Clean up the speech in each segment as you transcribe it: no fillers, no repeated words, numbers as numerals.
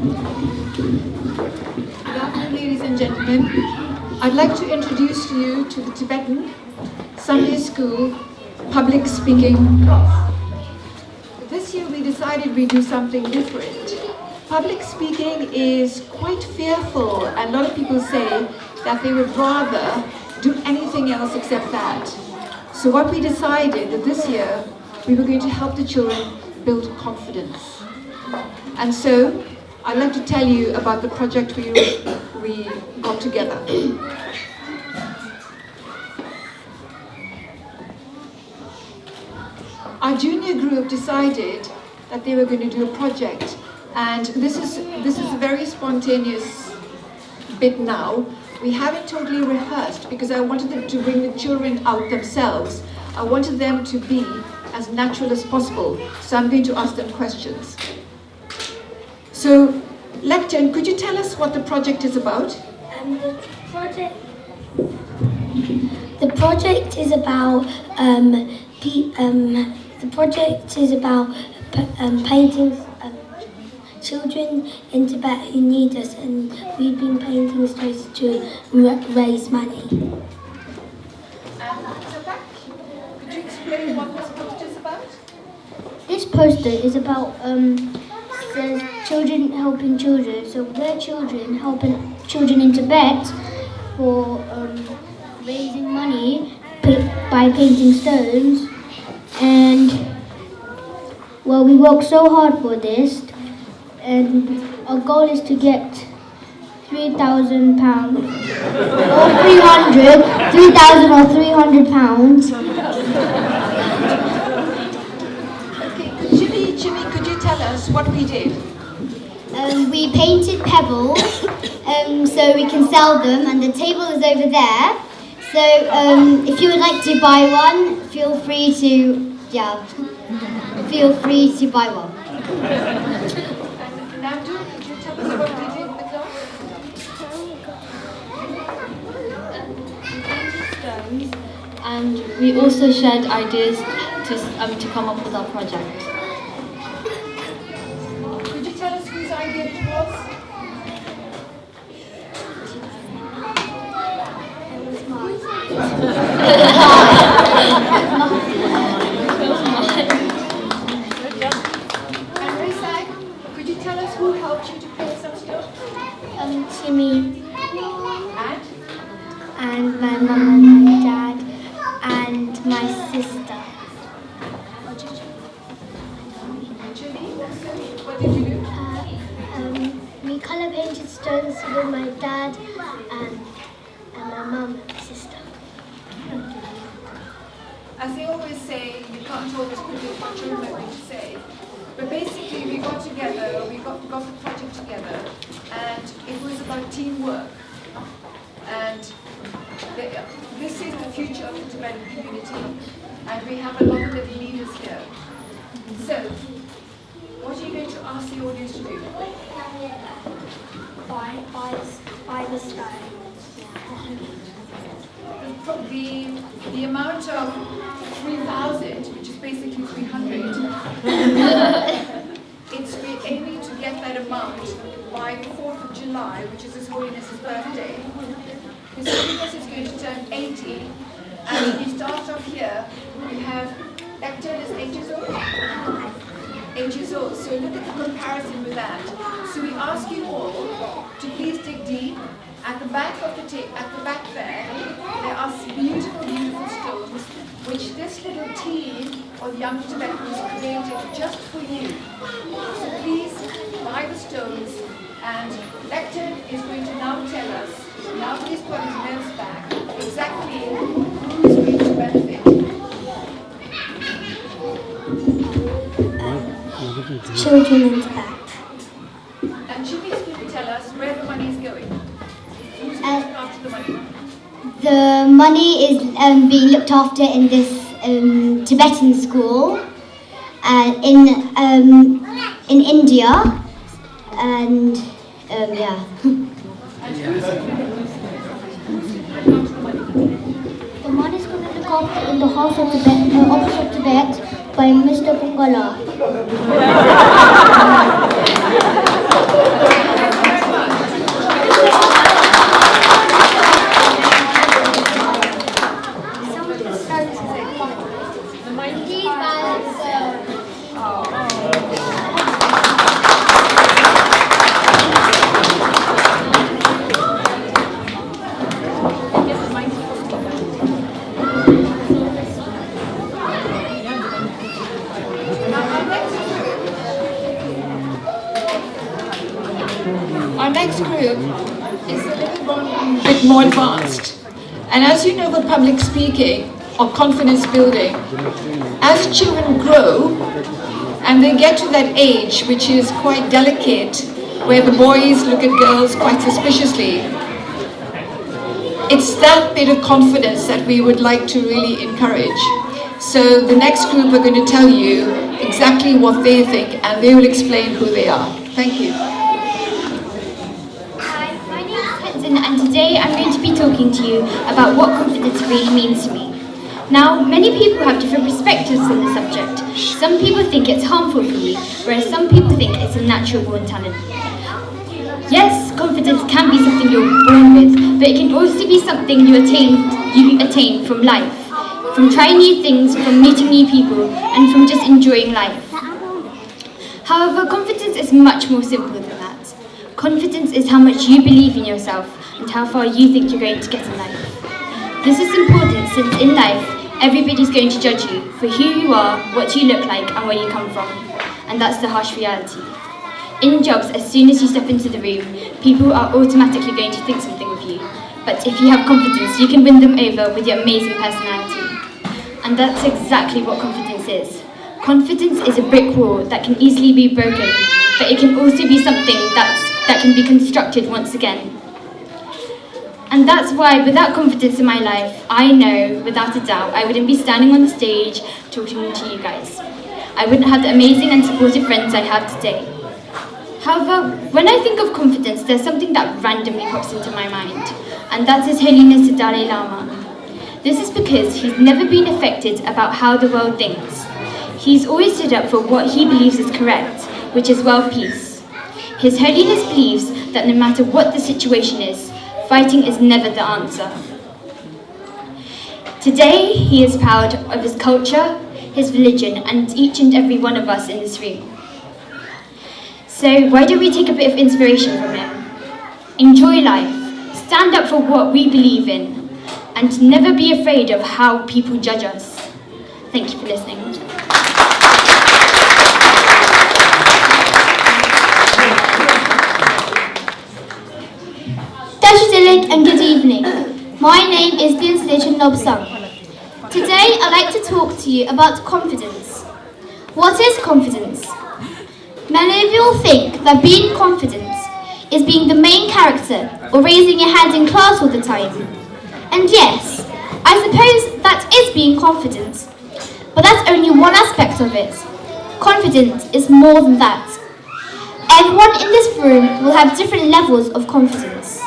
Good afternoon, ladies and gentlemen. I'd like to introduce you to the Tibetan Sunday School public speaking class. This year we decided we'd do something different. Public speaking is quite fearful, and a lot of people say that they would rather do anything else except that. So what we decided that this year we were going to help the children build confidence. And so I'd like to tell you about the project we got together. Our junior group decided that they were going to do a project, and this is a very spontaneous bit now. We haven't totally rehearsed because I wanted them to bring the children out themselves. I wanted them to be as natural as possible, so I'm going to ask them questions. So, Lecton, could you tell us what the project is about? The project is about painting children in Tibet who need us, and we've been painting stories to raise money. Could you explain what this poster is about? This poster is about says children helping children. So they're children helping children in Tibet for raising money by painting stones. And well, we worked so hard for this, and our goal is to get £3,000 or 3,000 or £300. Okay, Jimmy, could you tell us what we did? We painted pebbles so we can sell them, and the table is over there. So if you would like to buy one, feel free to buy one. Nabdu, could you tell us what we did in the class? We painted stones, and we also shared ideas to come up with our project. Could you tell us whose idea it was? And Risak, could you tell us who helped you to paint some stones? Timmy And? and my mum and my dad and my sister. Jimmy, what did you do? We colour painted stones with my dad and my mum and my sister. As they always say, you can't always predict what children are going to say. But basically, we got together, we got the project together, and it was about teamwork. And this is the future of the Tibetan community, and we have a lot of little leaders here. So, what are you going to ask the audience to do? Buy the stone. The amount of 3,000, which is basically 300, we're aiming to get that amount by the 4th of July, which is His Holiness's birthday. His Holiness is going to turn 80, and we start off here. We have Lecton is 8 years old. 8 years old. So look at the comparison with that. So we ask you all to please dig deep. At the back of at the back there are beautiful, beautiful stones, which this little team of young Tibetans created just for you. So please buy the stones, and Lecton is going to now tell us, now that he's got his notes back, exactly who is going to benefit. Children in Tibet. And Jimmy is going to tell us where the money is going. Who's going to look after the money? The money is being looked after in this Tibetan school in India, and yeah. The money is going to look after in the House of Tibet, the Office of Tibet, by Mr. Pungala. Our next group is a bit more advanced. And as you know with public speaking or confidence building, as children grow and they get to that age which is quite delicate, where the boys look at girls quite suspiciously, it's that bit of confidence that we would like to really encourage. So the next group are going to tell you exactly what they think and they will explain who they are. Thank you. Hi, my name is Kenton and today I'm going to be talking to you about what confidence really means to me. Now, many people have different perspectives on the subject. Some people think it's harmful for you, whereas some people think it's a natural born talent. Yes, confidence can be something you're born with, but it can also be something you attain from life, from trying new things, from meeting new people, and from just enjoying life. However, confidence is much more simple than that. Confidence is how much you believe in yourself and how far you think you're going to get in life. This is important since in life, everybody's going to judge you for who you are, what you look like, and where you come from. And that's the harsh reality. In jobs, as soon as you step into the room, people are automatically going to think something of you. But if you have confidence, you can win them over with your amazing personality. And that's exactly what confidence is. Confidence is a brick wall that can easily be broken, but it can also be something that can be constructed once again. And that's why, without confidence in my life, I know, without a doubt, I wouldn't be standing on the stage talking to you guys. I wouldn't have the amazing and supportive friends I have today. However, when I think of confidence, there's something that randomly pops into my mind, and that is Holiness the Dalai Lama. This is because he's never been affected about how the world thinks. He's always stood up for what he believes is correct, which is world peace. His Holiness believes that no matter what the situation is, fighting is never the answer. Today, he is proud of his culture, his religion, and each and every one of us in this room. So why don't we take a bit of inspiration from him? Enjoy life, stand up for what we believe in, and never be afraid of how people judge us. Thank you for listening. Dashidilik and good evening. My name is Dinsley Nobsang. Today I'd like to talk to you about confidence. What is confidence? Many of you will think that being confident is being the main character or raising your hand in class all the time. And yes, I suppose that is being confident. But that's only one aspect of it. Confidence is more than that. Everyone in this room will have different levels of confidence.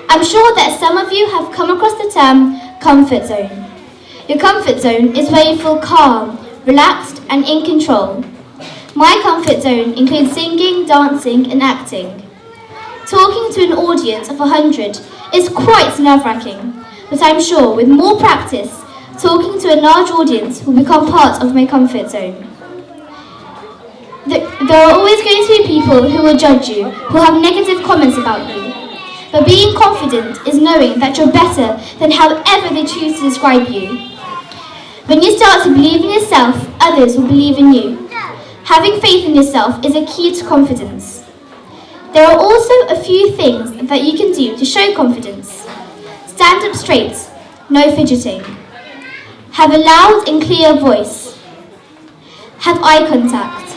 I'm sure that some of you have come across the term comfort zone. Your comfort zone is where you feel calm, relaxed and in control. My comfort zone includes singing, dancing and acting. Talking to an audience of 100 is quite nerve-wracking, but I'm sure with more practice, talking to a large audience will become part of my comfort zone. There are always going to be people who will judge you, who have negative comments about you. But being confident is knowing that you're better than however they choose to describe you. When you start to believe in yourself, others will believe in you. Having faith in yourself is a key to confidence. There are also a few things that you can do to show confidence. Stand up straight, no fidgeting. Have a loud and clear voice. Have eye contact.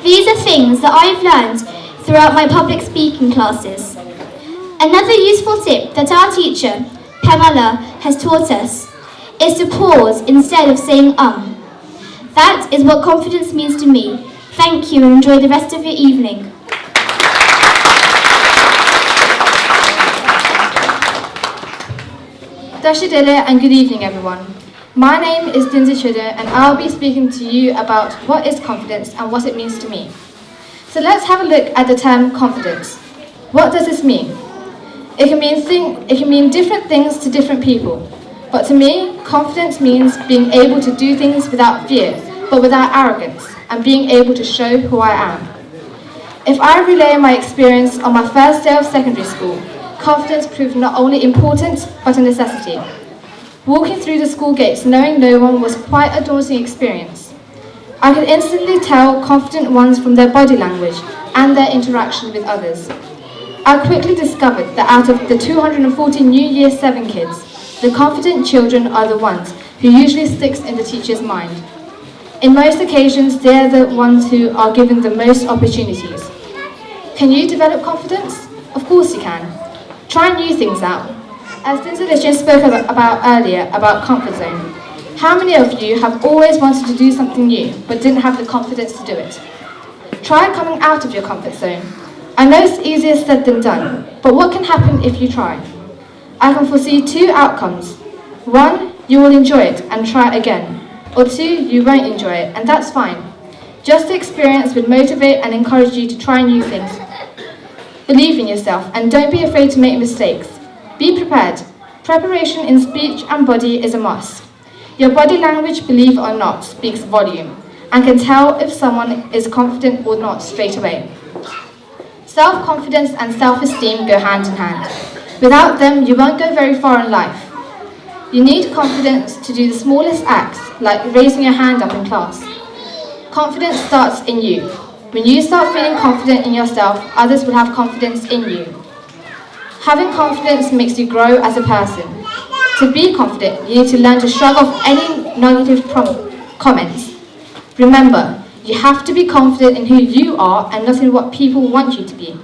These are things that I've learned throughout my public speaking classes. Another useful tip that our teacher, Pamela, has taught us is to pause instead of saying That is what confidence means to me. Thank you and enjoy the rest of your evening. Dashidele and good evening everyone. My name is Dinzi Chide and I'll be speaking to you about what is confidence and what it means to me. So let's have a look at the term confidence. What does this mean? It can mean different things to different people. But to me, confidence means being able to do things without fear, but without arrogance, and being able to show who I am. If I relay my experience on my first day of secondary school, confidence proved not only important, but a necessity. Walking through the school gates knowing no one was quite a daunting experience. I could instantly tell confident ones from their body language, and their interaction with others. I quickly discovered that out of the 240 new Year 7 kids, the confident children are the ones who usually sticks in the teacher's mind. In most occasions, they're the ones who are given the most opportunities. Can you develop confidence? Of course you can. Try new things out. As Dinsa spoke about earlier about comfort zone, how many of you have always wanted to do something new but didn't have the confidence to do it? Try coming out of your comfort zone. I know it's easier said than done, but what can happen if you try? I can foresee 2 outcomes. 1, you will enjoy it and try again. Or 2, you won't enjoy it, and that's fine. Just the experience would motivate and encourage you to try new things. Believe in yourself and don't be afraid to make mistakes. Be prepared. Preparation in speech and body is a must. Your body language, believe it or not, speaks volume and can tell if someone is confident or not straight away. Self-confidence and self-esteem go hand in hand. Without them, you won't go very far in life. You need confidence to do the smallest acts, like raising your hand up in class. Confidence starts in you. When you start feeling confident in yourself, others will have confidence in you. Having confidence makes you grow as a person. To be confident, you need to learn to shrug off any negative comments. Remember, you have to be confident in who you are and not in what people want you to be.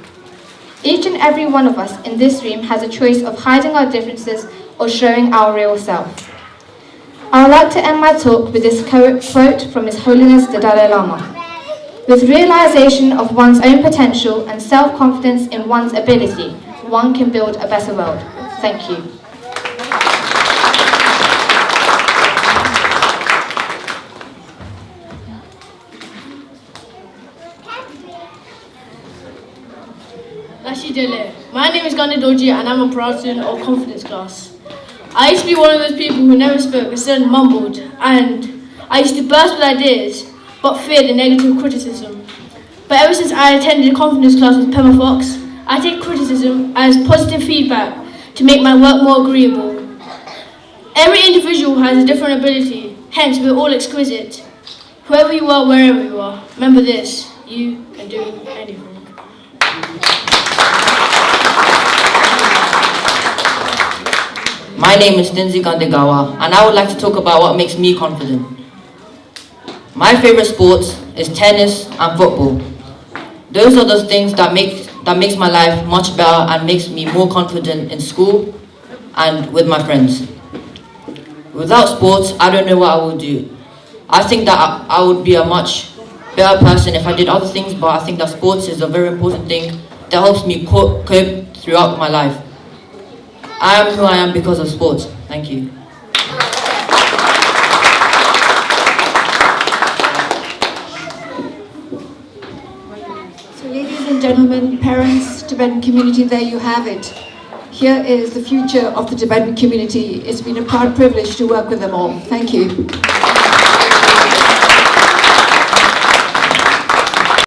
Each and every one of us in this room has a choice of hiding our differences or showing our real self. I would like to end my talk with this quote from His Holiness the Dalai Lama. With realization of one's own potential and self-confidence in one's ability, one can build a better world. Thank you. My name is Gandhi Doji and I'm a proud student of confidence class. I used to be one of those people who never spoke, instead mumbled, and I used to burst with ideas but feared the negative criticism. But ever since I attended confidence class with Pema Fox, I take criticism as positive feedback to make my work more agreeable. Every individual has a different ability, hence we're all exquisite. Whoever you are, wherever you are, remember this, you can do anything. My name is Dinzi Gandegawa, and I would like to talk about what makes me confident. My favorite sports is tennis and football. Those are the things that makes my life much better and makes me more confident in school and with my friends. Without sports, I don't know what I would do. I think that I would be a much better person if I did other things, but I think that sports is a very important thing that helps me cope throughout my life. I am who I am because of sports. Thank you. So ladies and gentlemen, parents, Tibetan community, there you have it. Here is the future of the Tibetan community. It's been a proud privilege to work with them all. Thank you.